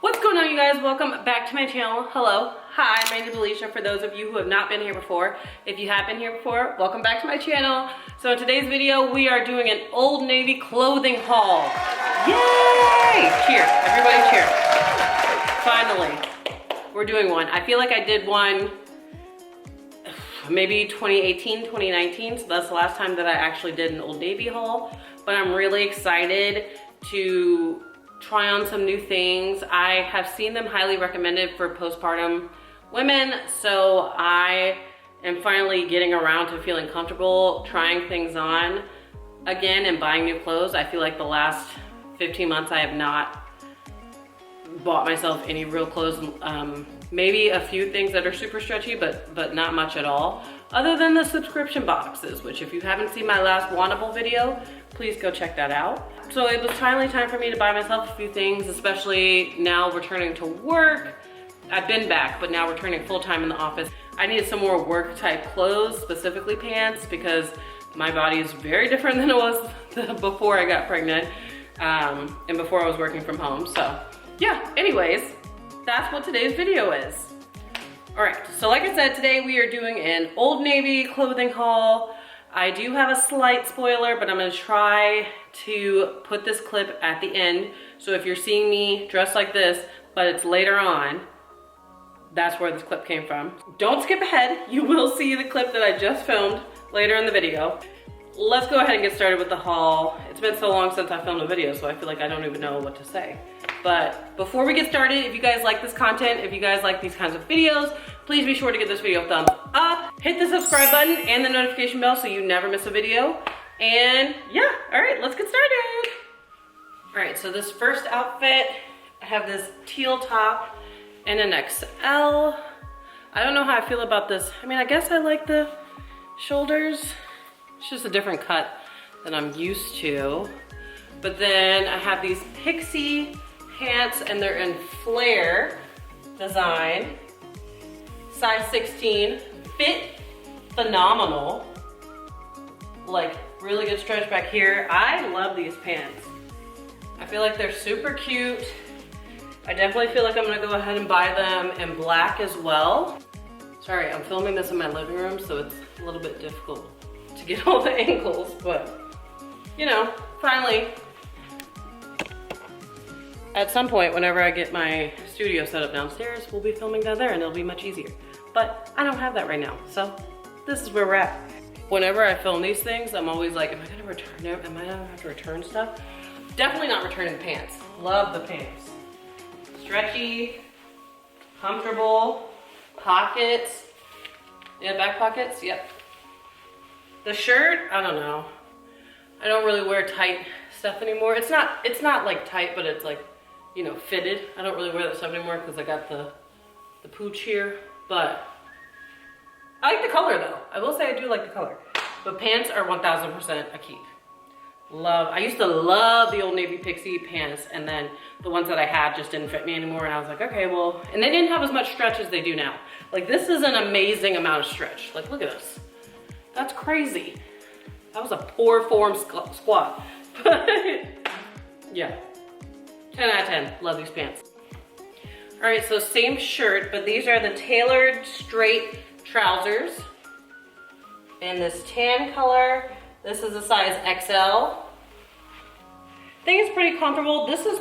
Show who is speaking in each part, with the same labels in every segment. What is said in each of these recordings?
Speaker 1: What's going on, you guys? Welcome back to my channel. Hello. Hi, my name is Alicia. For those of you who have not been here before, if you have been here before, welcome back to my channel. So in today's video, we are doing an Old Navy clothing haul. Yay! Cheer. Everybody cheer. Finally, we're doing one. I feel like I did one maybe 2018, 2019. So that's the last time that I actually did an Old Navy haul. But I'm really excited to try on some new things. I have seen them highly recommended for postpartum women, so I am finally getting around to feeling comfortable trying things on again and buying new clothes. I feel like the last 15 months I have not bought myself any real clothes. Maybe a few things that are super stretchy, but not much at all, other than the subscription boxes, which if you haven't seen my last Wannable video, please go check that out. So it was finally time for me to buy myself a few things, especially now returning to work. I've been back, but now returning full-time in the office. I needed some more work type clothes, specifically pants, because my body is very different than it was before I got pregnant and before I was working from home. So yeah, anyways, that's what today's video is. All right, so like I said, today we are doing an Old Navy clothing haul. I do have a slight spoiler, but I'm gonna try to put this clip at the end. So if you're seeing me dressed like this, but it's later on, that's where this clip came from. Don't skip ahead. You will see the clip that I just filmed later in the video. Let's go ahead and get started with the haul. It's been so long since I filmed a video, so I feel like I don't even know what to say. But before we get started, if you guys like this content, if you guys like these kinds of videos, please be sure to give this video a thumbs up. Hit the subscribe button and the notification bell so you never miss a video. And yeah, all right, let's get started. All right, so this first outfit, I have this teal top and an XL. I don't know how I feel about this. I mean, I guess I like the shoulders. It's just a different cut than I'm used to. But then I have these pixie pants and they're in flare design. Size 16, fit phenomenal. Like really good stretch back here. I love these pants. I feel like they're super cute. I definitely feel like I'm gonna go ahead and buy them in black as well. Sorry, I'm filming this in my living room, so it's a little bit difficult to get all the angles, but you know, finally, at some point, whenever I get my studio set up downstairs, we'll be filming down there and it'll be much easier. But I don't have that right now, so this is where we're at. Whenever I film these things, I'm always like, am I gonna return it? Am I gonna have to return stuff? Definitely not returning pants. Love the pants. Stretchy, comfortable, pockets. Yeah, back pockets, yep. The shirt, I don't know. I don't really wear tight stuff anymore. It's not like tight, but it's like, you know, fitted. I don't really wear that stuff anymore because I got the pooch here, but I like the color though. I will say I do like the color. But pants are 1000% a keep. I used to love the Old Navy Pixie pants, and then the ones that I had just didn't fit me anymore, and I was like, okay, well, and they didn't have as much stretch as they do now. Like, this is an amazing amount of stretch. Like, look at this. That's crazy. That was a poor form squat. But yeah, 10 out of 10, love these pants. All right, so same shirt, but these are the tailored straight trousers in this tan color. This is a size XL. I think it's pretty comfortable. This is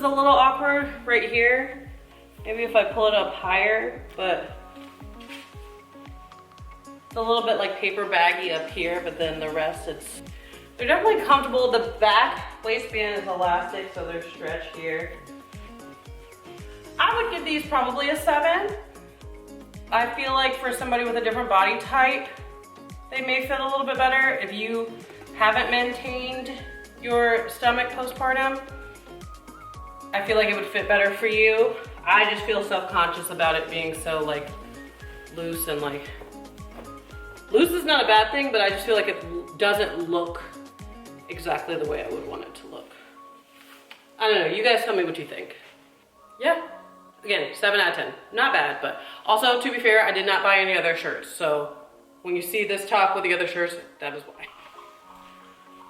Speaker 1: a little awkward right here. Maybe if I pull it up higher, but it's a little bit like paper baggy up here, but then the rest, they're definitely comfortable. The back waistband is elastic, so they're stretched here. I would give these probably a 7. I feel like for somebody with a different body type, they may fit a little bit better. If you haven't maintained your stomach postpartum, I feel like it would fit better for you. I just feel self-conscious about it being so like loose, and like, loose is not a bad thing, but I just feel like it doesn't look exactly the way I would want it to look. I don't know, you guys tell me what you think. Yeah, again, 7 out of 10. Not bad, but also, to be fair, I did not buy any other shirts, so when you see this top with the other shirts, that is why.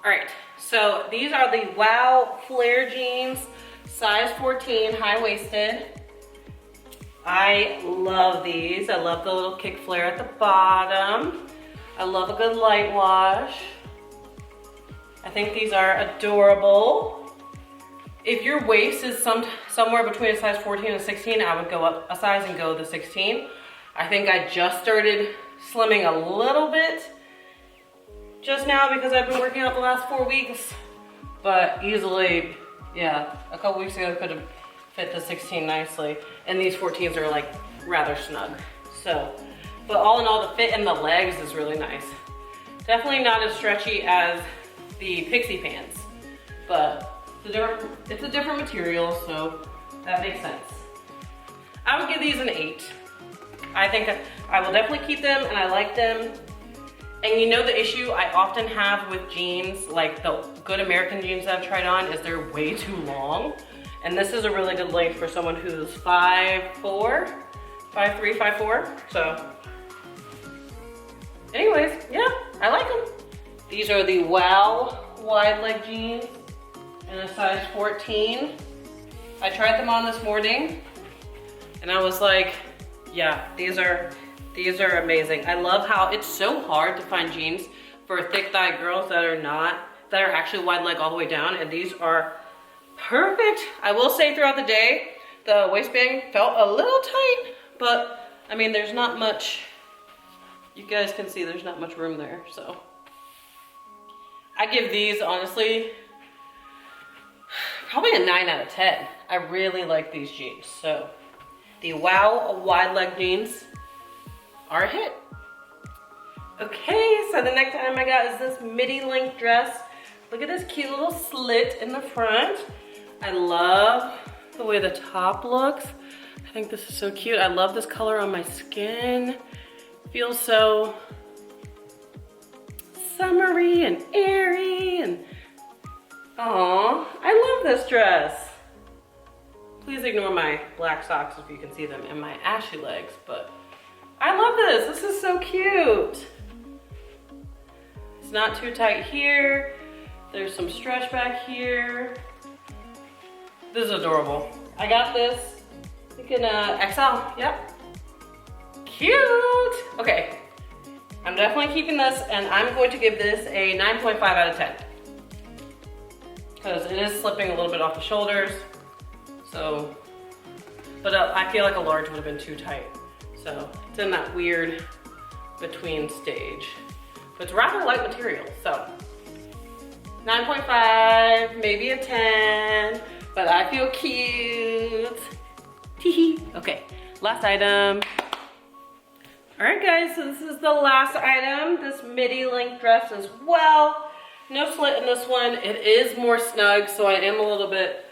Speaker 1: All right, so these are the Wow Flare jeans. Size 14, high-waisted. I love these. I love the little kick flare at the bottom. I love a good light wash. I think these are adorable. If your waist is somewhere between a size 14 and 16, I would go up a size and go the 16. I think I just started slimming a little bit just now because I've been working out the last 4 weeks, but easily, yeah, a couple weeks ago I could have fit the 16 nicely, and these 14s are like rather snug. So, but all in all, the fit in the legs is really nice. Definitely not as stretchy as the Pixie pants, but it's a different material, so that makes sense. I would give these an 8. I think I will definitely keep them, and I like them. And you know the issue I often have with jeans, like the good American jeans that I've tried on, is they're way too long. And this is a really good length for someone who's 5'4", 5'3", 5'4". So anyways, yeah, I like them. These are the Wow wide leg jeans in a size 14. I tried them on this morning and I was like, yeah, these are amazing. I love how it's so hard to find jeans for thick thigh girls that are actually wide leg all the way down, and these are perfect. I will say throughout the day, the waistband felt a little tight, but I mean, there's not much, you guys can see there's not much room there, so. I give these, honestly, probably a 9 out of 10. I really like these jeans. So the Wow wide leg jeans are a hit. Okay, so the next item I got is this midi length dress. Look at this cute little slit in the front. I love the way the top looks. I think this is so cute. I love this color on my skin. Feels so summery and airy, and aw, I love this dress. Please ignore my black socks if you can see them and my ashy legs, but I love this. This is so cute. It's not too tight here. There's some stretch back here. This is adorable. I got this, you can XL, yep. Cute. Okay. I'm definitely keeping this, and I'm going to give this a 9.5 out of 10. Because it is slipping a little bit off the shoulders. So, but I feel like a large would have been too tight. So it's in that weird between stage. But it's rather light material, so 9.5, maybe a 10, but I feel cute. Tee-hee. Okay, last item. All right, guys, so this is the last item, this midi length dress as well. No slit in this one. It is more snug, so I am a little bit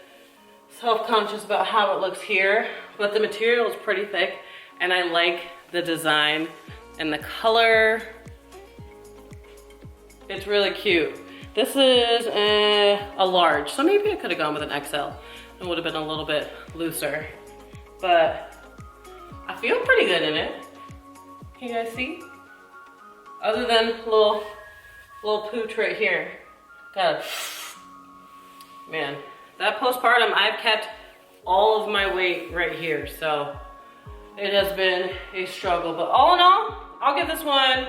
Speaker 1: self-conscious about how it looks here, but the material is pretty thick, and I like the design and the color. It's really cute. This is a large, so maybe I could have gone with an XL. It would have been a little bit looser, but I feel pretty good in it. Can you guys see? Other than little pooch right here. Man, that postpartum, I've kept all of my weight right here, so it has been a struggle. But all in all, I'll give this one,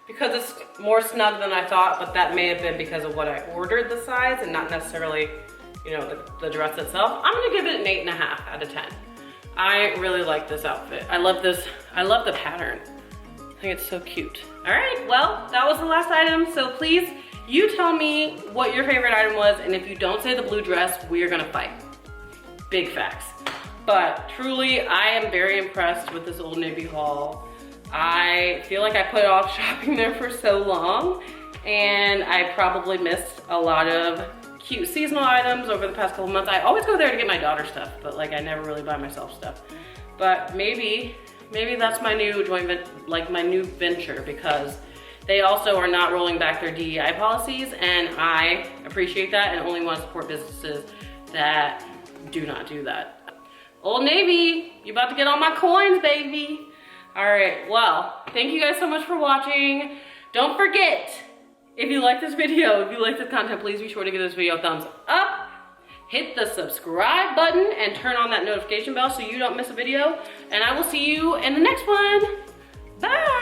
Speaker 1: because it's more snug than I thought, but that may have been because of what I ordered the size and not necessarily, you know, the dress itself. I'm gonna give it an 8.5 out of 10. I really like this outfit. I love this, I love the pattern. I think it's so cute. All right, well, that was the last item. So please, you tell me what your favorite item was, and if you don't say the blue dress, we are gonna fight. Big facts. But truly, I am very impressed with this Old Navy haul. I feel like I put off shopping there for so long, and I probably missed a lot of cute seasonal items over the past couple months. I always go there to get my daughter stuff, but like I never really buy myself stuff. But maybe that's my new my new venture, because they also are not rolling back their DEI policies, and I appreciate that and only want to support businesses that do not do that. Old Navy, you about to get all my coins, baby. All right, well, thank you guys so much for watching. Don't forget, if you like this video, if you like this content, please be sure to give this video a thumbs up. hit the subscribe button and turn on that notification bell so you don't miss a video. And I will see you in the next one. Bye.